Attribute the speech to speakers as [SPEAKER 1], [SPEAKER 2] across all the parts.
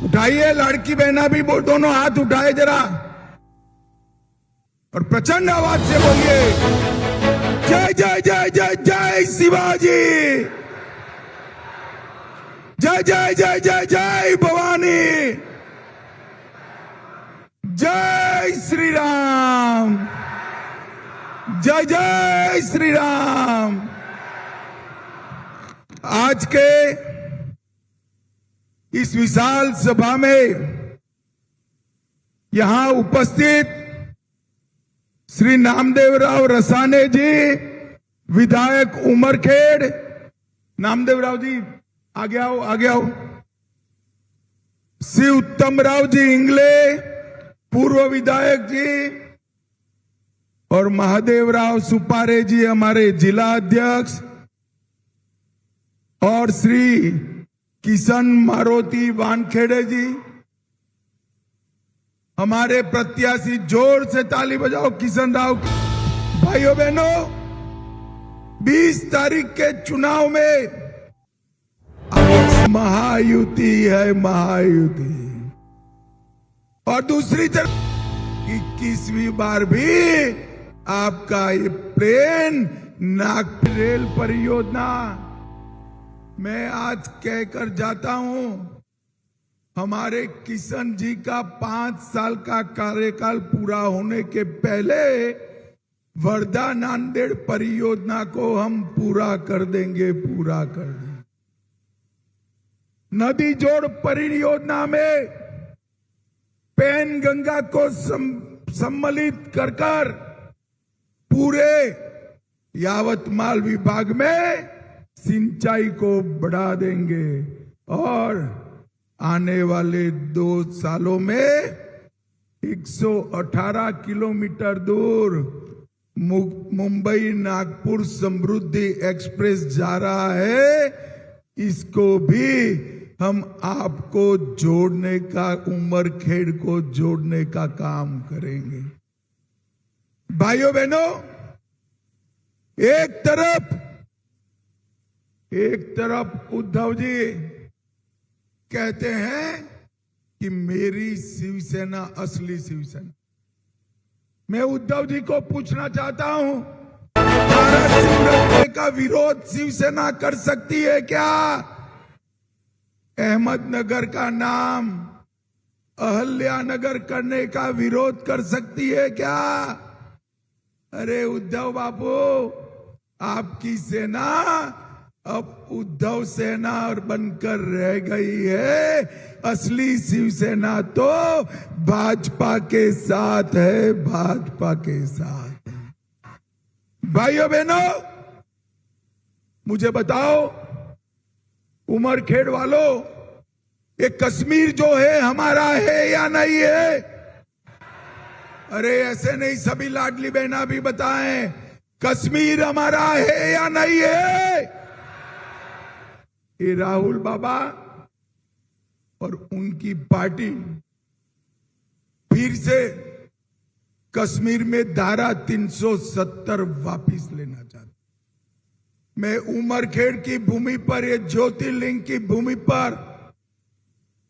[SPEAKER 1] उठाइए, लड़की बहना भी दोनों हाथ उठाए जरा और प्रचंड आवाज से बोलिए, जय जय जय जय जय शिवाजी, जय जय जय जय जय भवानी, जय श्री राम, जय जय श्री राम। आज के इस विशाल सभा में यहां उपस्थित श्री नामदेवराव रसाने जी, विधायक उमरखेड़, नामदेवराव जी आगे आओ, आगे आओ। श्री उत्तमराव जी इंगले, पूर्व विधायक जी, और महादेवराव सुपारे जी हमारे जिला अध्यक्ष, और श्री किशन मारोती वानखेड़े जी हमारे प्रत्याशी। जोर से ताली बजाओ किशन राव। भाइयों बहनों, 20 तारीख के चुनाव में महायुति है, महायुति। और दूसरी तरफ 21वीं बार भी आपका ये प्लेन नागपुर रेल परियोजना, मैं आज कहकर जाता हूं, हमारे किशन जी का 5 साल का कार्यकाल पूरा होने के पहले वर्धा नांदेड़ परियोजना को हम पूरा कर देंगे, पूरा कर देंगे। नदी जोड़ परियोजना में पेन गंगा को सम्मिलित कर कर पूरे यावतमाल विभाग में सिंचाई को बढ़ा देंगे और आने वाले 2 सालों में 118 किलोमीटर दूर मुंबई नागपुर समृद्धि एक्सप्रेस जा रहा है। इसको भी हम आपको जोड़ने का, उमरखेड़ को जोड़ने का काम करेंगे। भाइयों बहनों, एक तरफ उद्धव जी कहते हैं कि मेरी शिवसेना असली शिवसेना। मैं उद्धव जी को पूछना चाहता हूं, भारत सिंह का विरोध शिवसेना कर सकती है क्या? अहमदनगर का नाम अहल्यानगर करने का विरोध कर सकती है क्या? अरे उद्धव बाबू, आपकी सेना अब उद्धव सेना बनकर रह गई है। असली शिवसेना तो भाजपा के साथ है, भाजपा के साथ है। भाइयों बहनों, मुझे बताओ उमरखेड़ वालों, ये कश्मीर जो है हमारा है या नहीं है? अरे ऐसे नहीं, सभी लाडली बहना भी बताएं, कश्मीर हमारा है या नहीं है? ये राहुल बाबा और उनकी पार्टी फिर से कश्मीर में धारा 370 वापिस लेना चाहती। मैं उमरखेड़ की भूमि पर, ये ज्योतिर्लिंग की भूमि पर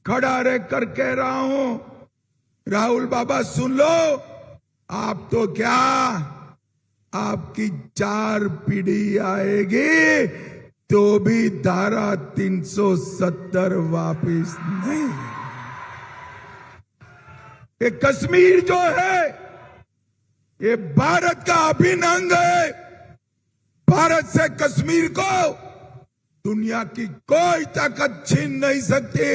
[SPEAKER 1] खड़ा रहकर कह रहा हूं, राहुल बाबा सुन लो, आप तो क्या, आपकी 4 पीढ़ी आएगी तो भी धारा 370 वापिस नहीं। ये कश्मीर जो है ये भारत का अभिन्न अंग है। भारत से कश्मीर को दुनिया की कोई ताकत छीन नहीं सकती।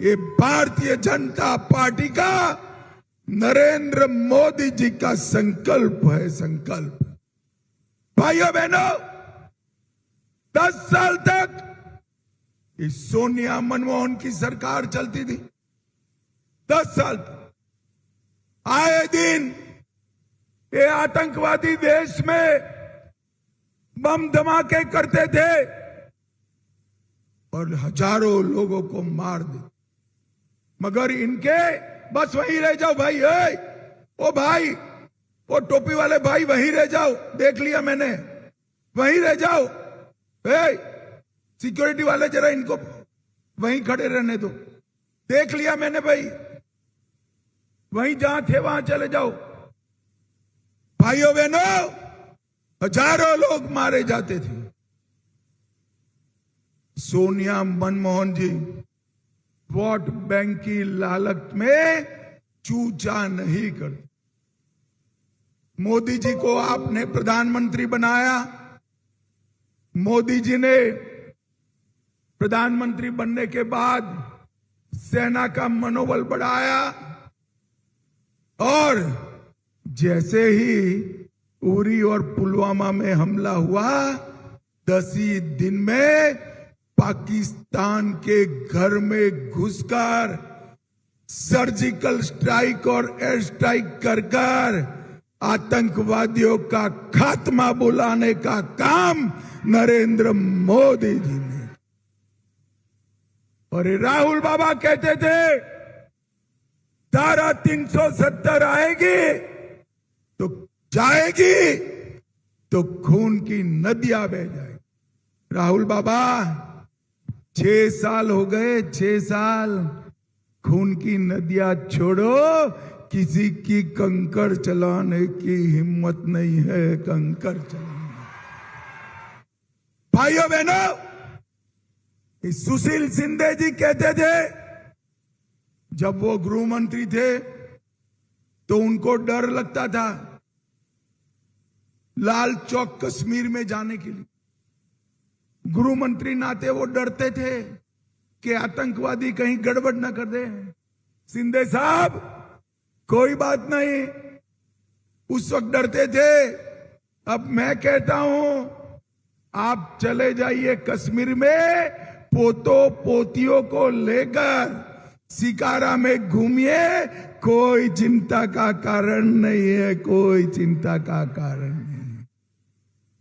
[SPEAKER 1] ये भारतीय जनता पार्टी का, नरेंद्र मोदी जी का संकल्प है, संकल्प। भाइयों बहनों, 10 साल तक इस सोनिया मनमोहन की सरकार चलती थी। 10 साल तक आए दिन ये आतंकवादी देश में बम धमाके करते थे और हजारों लोगों को मार देते। मगर इनके बस वहीं रह जाओ भाई, ओ भाई, वो टोपी वाले भाई वहीं रह जाओ, देख लिया मैंने, वहीं रह जाओ। सिक्योरिटी वाले जरा इनको वहीं खड़े रहने दो, देख लिया मैंने भाई, वहीं जहां थे वहां चले जाओ। भाइयों बहनों, हजारों लोग मारे जाते थे। सोनिया मनमोहन जी वोट बैंक की लालच में चूचा नहीं करते। मोदी जी को आपने प्रधानमंत्री बनाया। मोदी जी ने प्रधानमंत्री बनने के बाद सेना का मनोबल बढ़ाया और जैसे ही उरी और पुलवामा में हमला हुआ, 10 ही दिन में पाकिस्तान के घर में घुसकर सर्जिकल स्ट्राइक और एयर स्ट्राइक कर आतंकवादियों का खात्मा बुलाने का काम नरेंद्र मोदी जी ने। और राहुल बाबा कहते थे धारा 370 आएगी तो जाएगी तो खून की नदियां बह जाएगी। राहुल बाबा 6 साल हो गए, 6 साल। खून की नदियां छोड़ो, किसी की कंकर चलाने की हिम्मत नहीं है कंकर चलाने। भाइयों बहनों, सुशील शिंदे जी कहते थे जब वो गृह मंत्री थे तो उनको डर लगता था लाल चौक कश्मीर में जाने के लिए। गृह मंत्री नाते वो डरते थे कि आतंकवादी कहीं गड़बड़ ना कर दे। शिंदे साहब, कोई बात नहीं, उस वक्त डरते थे। अब मैं कहता हूं आप चले जाइए कश्मीर में, पोतों पोतियों को लेकर शिकारा में घूमिए, कोई चिंता का कारण नहीं है, कोई चिंता का कारण नहीं।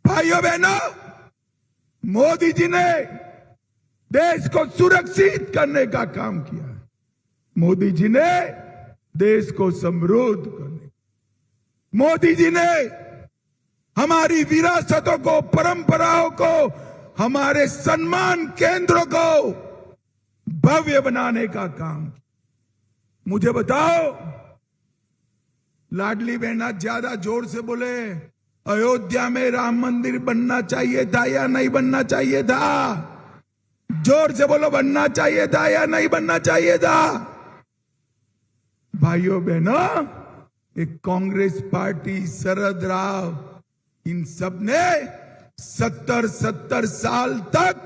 [SPEAKER 1] भाइयों बहनों, मोदी जी ने देश को सुरक्षित करने का काम किया। मोदी जी ने देश को समृद्ध करने, मोदी जी ने हमारी विरासतों को, परंपराओं को, हमारे सम्मान केंद्रों को भव्य बनाने का काम। मुझे बताओ, लाडली बहना ज्यादा जोर से बोले, अयोध्या में राम मंदिर बनना चाहिए था या नहीं बनना चाहिए था? जोर से बोलो, बनना चाहिए था या नहीं बनना चाहिए था? भाइयों बहनों, एक कांग्रेस पार्टी, शरद राव, इन सब ने 70 साल तक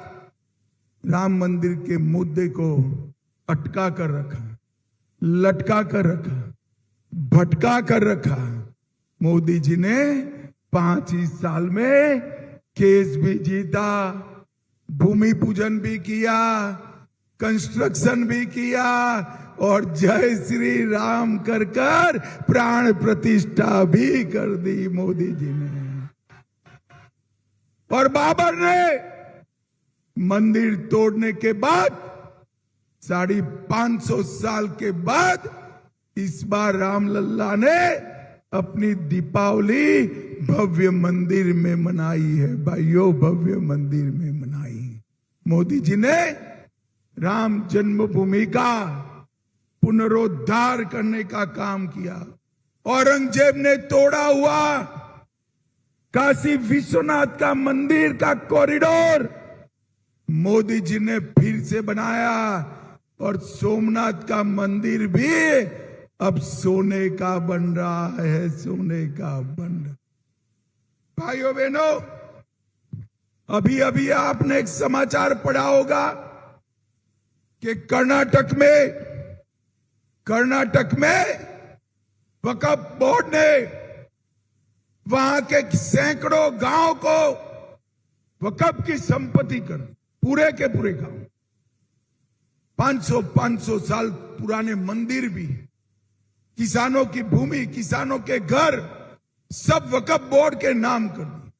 [SPEAKER 1] राम मंदिर के मुद्दे को अटका कर रखा, लटका कर रखा, भटका कर रखा। मोदी जी ने 5 ही साल में केस भी जीता, भूमि पूजन भी किया, कंस्ट्रक्शन भी किया और जय श्री राम कर प्राण प्रतिष्ठा भी कर दी मोदी जी ने। और बाबर ने मंदिर तोड़ने के बाद 550 साल के बाद इस बार रामलल्ला ने अपनी दीपावली भव्य मंदिर में मनाई है। भाइयों, भव्य मंदिर में मनाई। मोदी जी ने राम जन्मभूमि का पुनरुद्धार करने का काम किया। औरंगजेब ने तोड़ा हुआ काशी विश्वनाथ का मंदिर का कॉरिडोर मोदी जी ने फिर से बनाया और सोमनाथ का मंदिर भी अब सोने का बन रहा है, सोने का बन रहा। भाइयों बहनों, अभी अभी आपने एक समाचार पढ़ा होगा कि कर्नाटक में वक्फ बोर्ड ने वहां के सैकड़ों गांव को वक्फ की संपत्ति कर, पूरे के पूरे गांव, 500 साल पुराने मंदिर भी, किसानों की भूमि, किसानों के घर, सब वक्फ बोर्ड के नाम कर दिए।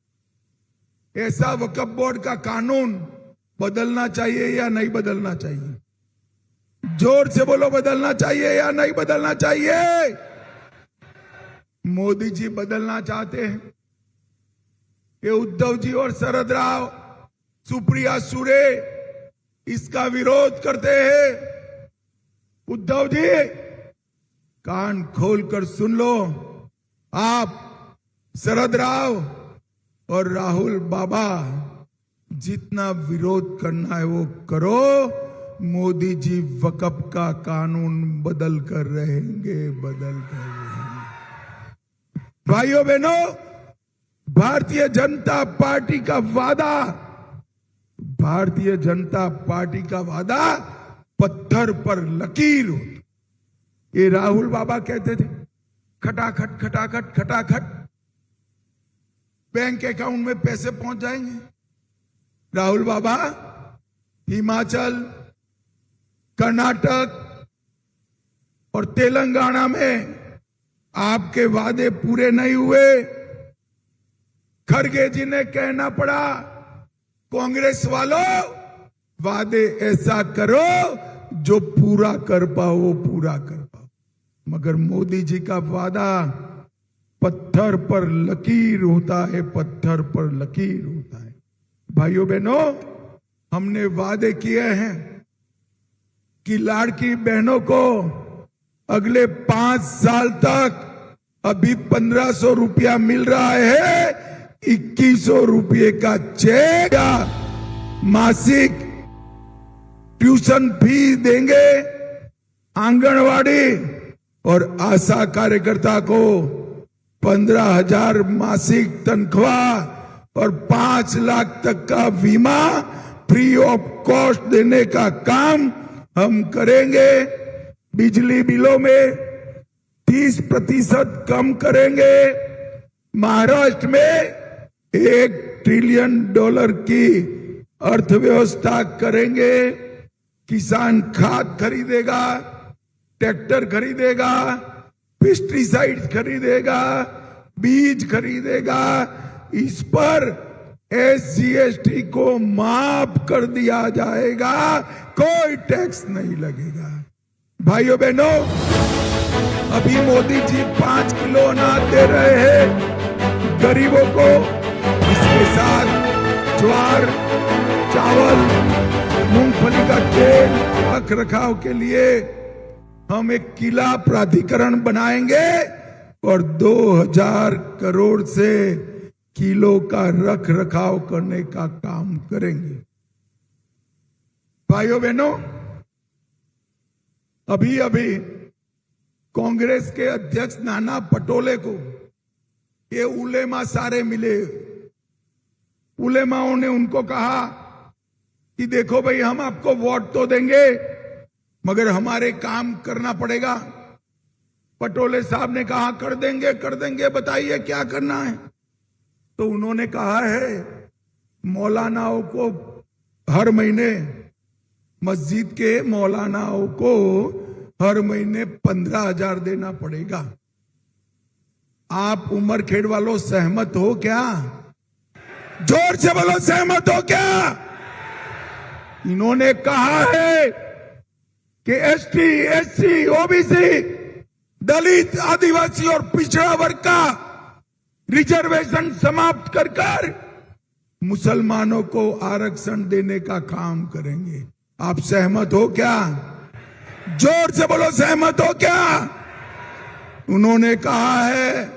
[SPEAKER 1] ऐसा वक्फ बोर्ड का कानून बदलना चाहिए या नहीं बदलना चाहिए? जोर से बोलो, बदलना चाहिए या नहीं बदलना चाहिए? मोदी जी बदलना चाहते हैं। ये उद्धव जी और शरद राव, सुप्रिया सुळे इसका विरोध करते हैं। उद्धव जी कान खोलकर सुन लो, आप शरद राव और राहुल बाबा जितना विरोध करना है वो करो, मोदी जी वक्फ का कानून बदल कर रहेंगे। भाइयों बहनों, भारतीय जनता पार्टी का वादा, भारतीय जनता पार्टी का वादा पत्थर पर लकीर होती। ये राहुल बाबा कहते थे खटाखट खटाखट खटाखट बैंक अकाउंट में पैसे पहुंच जाएंगे। राहुल बाबा हिमाचल, कर्नाटक और तेलंगाना में आपके वादे पूरे नहीं हुए। खड़गे जी ने कहना पड़ा, कांग्रेस वालों वादे ऐसा करो जो पूरा कर पाओ, पूरा कर पाओ। मगर मोदी जी का वादा पत्थर पर लकीर होता है, पत्थर पर लकीर होता है। भाइयों बहनों, हमने वादे किए हैं कि लाड़की बहनों को अगले 5 साल तक, अभी 1500 रुपया मिल रहा है, 2100 रुपये का चेक या मासिक ट्यूशन फीस देंगे। आंगनवाड़ी और आशा कार्यकर्ता को 15,000 मासिक तनख्वाह और 5 लाख तक का बीमा फ्री ऑफ कॉस्ट देने का काम हम करेंगे। बिजली बिलों में 30% कम करेंगे। महाराष्ट्र में $1 ट्रिलियन की अर्थव्यवस्था करेंगे। किसान खाद खरीदेगा, ट्रैक्टर खरीदेगा, पेस्टिसाइड खरीदेगा, बीज खरीदेगा। इस पर SGST को माफ कर दिया जाएगा, कोई टैक्स नहीं लगेगा। भाइयों बहनों, अभी मोदी जी 5 किलो अनाज दे रहे हैं गरीबों को। इसके साथ ज्वार, चावल, मूंगफली का तेल रख रखाव के लिए हम एक किला प्राधिकरण बनाएंगे और 2000 करोड़ से किलो का रख रखाव करने का काम करेंगे। भाइयों बहनों, अभी अभी कांग्रेस के अध्यक्ष नाना पटोले को ये उलेमा सारे मिले। उलेमाओं ने उनको कहा कि देखो भाई, हम आपको वोट तो देंगे मगर हमारे काम करना पड़ेगा। पटोले साहब ने कहा कर देंगे, बताइए क्या करना है। तो उन्होंने कहा है मौलानाओं को हर महीने, मस्जिद के मौलानाओं को हर महीने 15,000 देना पड़ेगा। आप उमरखेड़ वालों सहमत हो क्या? जोर से बोलो, सहमत हो क्या? इन्होंने कहा है कि ST, SC, OBC, दलित, आदिवासी और पिछड़ा वर्ग का रिजर्वेशन समाप्त कर मुसलमानों को आरक्षण देने का काम करेंगे। आप सहमत हो क्या? जोर से बोलो, सहमत हो क्या? उन्होंने कहा है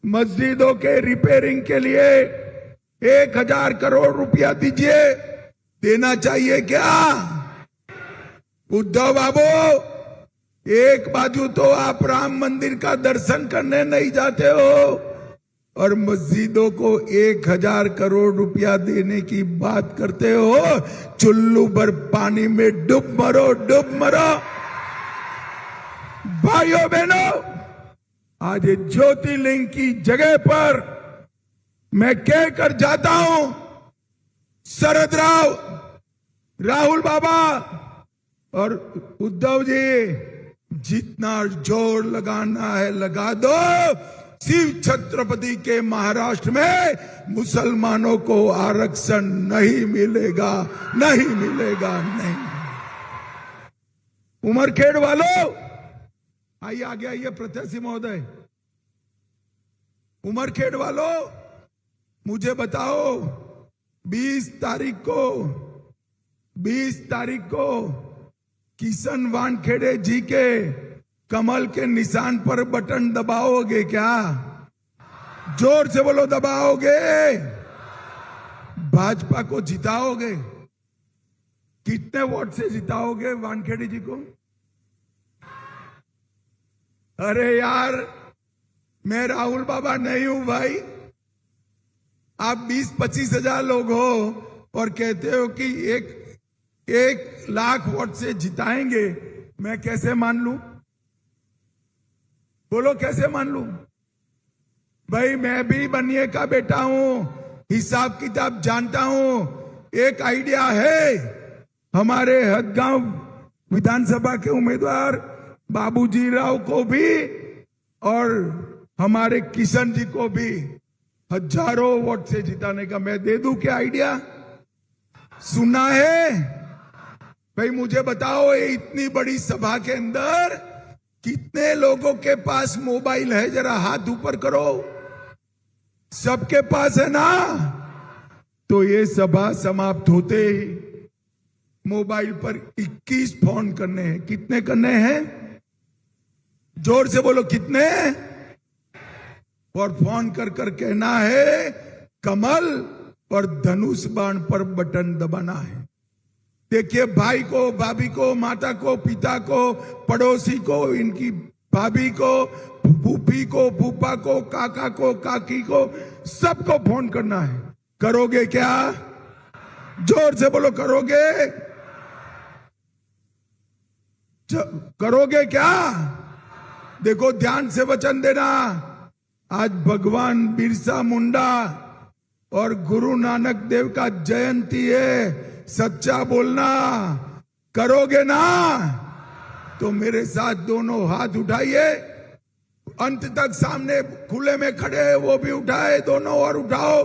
[SPEAKER 1] मस्जिदों के रिपेयरिंग के लिए 1000 करोड़ रुपया दीजिए। देना चाहिए क्या? उद्धव बाबू, एक बाजू तो आप राम मंदिर का दर्शन करने नहीं जाते हो और मस्जिदों को 1000 करोड़ रुपया देने की बात करते हो। चुल्लू भर पानी में डूब मरो, डूब मरो। भाइयों बहनों, आज ज्योतिर्लिंग की जगह पर मैं कहकर जाता हूं, शरद राव, राहुल बाबा और उद्धव जी, जितना जोर लगाना है लगा दो। शिव छत्रपति के महाराष्ट्र में मुसलमानों को आरक्षण नहीं मिलेगा, नहीं मिलेगा, नहीं। उमरखेड़ वालों, आइए आगे आइए प्रत्याशी महोदय। उमरखेड़ वालों, मुझे बताओ 20 तारीख को किशन वानखेड़े जी के कमल के निशान पर बटन दबाओगे क्या? जोर से बोलो, दबाओगे? भाजपा को जिताओगे? कितने वोट से जिताओगे वानखेड़े जी को? अरे यार, मैं राहुल बाबा नहीं हूं भाई। आप 20-25 हजार लोग हो और कहते हो कि एक लाख वोट से जिताएंगे। मैं कैसे मान लूं? बोलो कैसे मान लूं? भाई मैं भी बनिए का बेटा हूं, हिसाब किताब जानता हूं। एक आइडिया है, हमारे हदगांव विधानसभा के उम्मीदवार बाबूजी राव को भी और हमारे किशन जी को भी हजारों वोट से जिताने का मैं दे दूं क्या आइडिया? सुना है? भाई मुझे बताओ, ये इतनी बड़ी सभा के अंदर कितने लोगों के पास मोबाइल है? जरा हाथ ऊपर करो। सबके पास है ना? तो ये सभा समाप्त होते ही मोबाइल पर 21 फोन करने हैं। कितने करने हैं? जोर से बोलो, कितने? और फोन कर कर कहना है कमल और धनुष बाण पर बटन दबाना है। देखिए, भाई को, भाभी को, माता को, पिता को, पड़ोसी को, इनकी भाभी को, फूफी को, फूफा को, काका को, काकी को, सबको फोन करना है। करोगे क्या? जोर से बोलो, करोगे? करोगे क्या? देखो, ध्यान से वचन देना। आज भगवान बिरसा मुंडा और गुरु नानक देव का जयंती है। सच्चा बोलना। करोगे ना? तो मेरे साथ दोनों हाथ उठाइए। अंत तक सामने खुले में खड़े हैं वो भी उठाए, दोनों और उठाओ।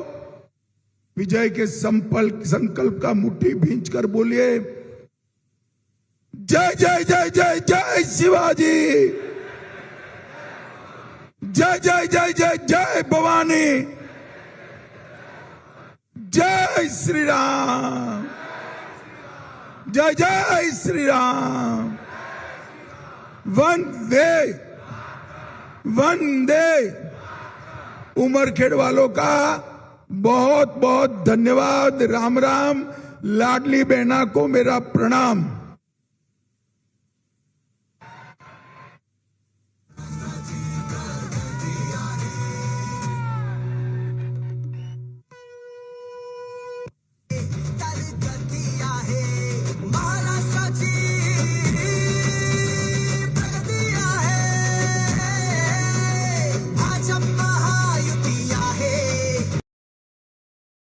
[SPEAKER 1] विजय के संकल्प का मुट्ठी भींच कर बोलिए, जय जय जय जय जय शिवाजी, जय जय जय जय जय भवानी, जय श्री राम, जय जय श्री राम। वंदे वंदे। उमरखेड़ वालों का बहुत बहुत धन्यवाद। राम राम। लाडली बहना को मेरा प्रणाम।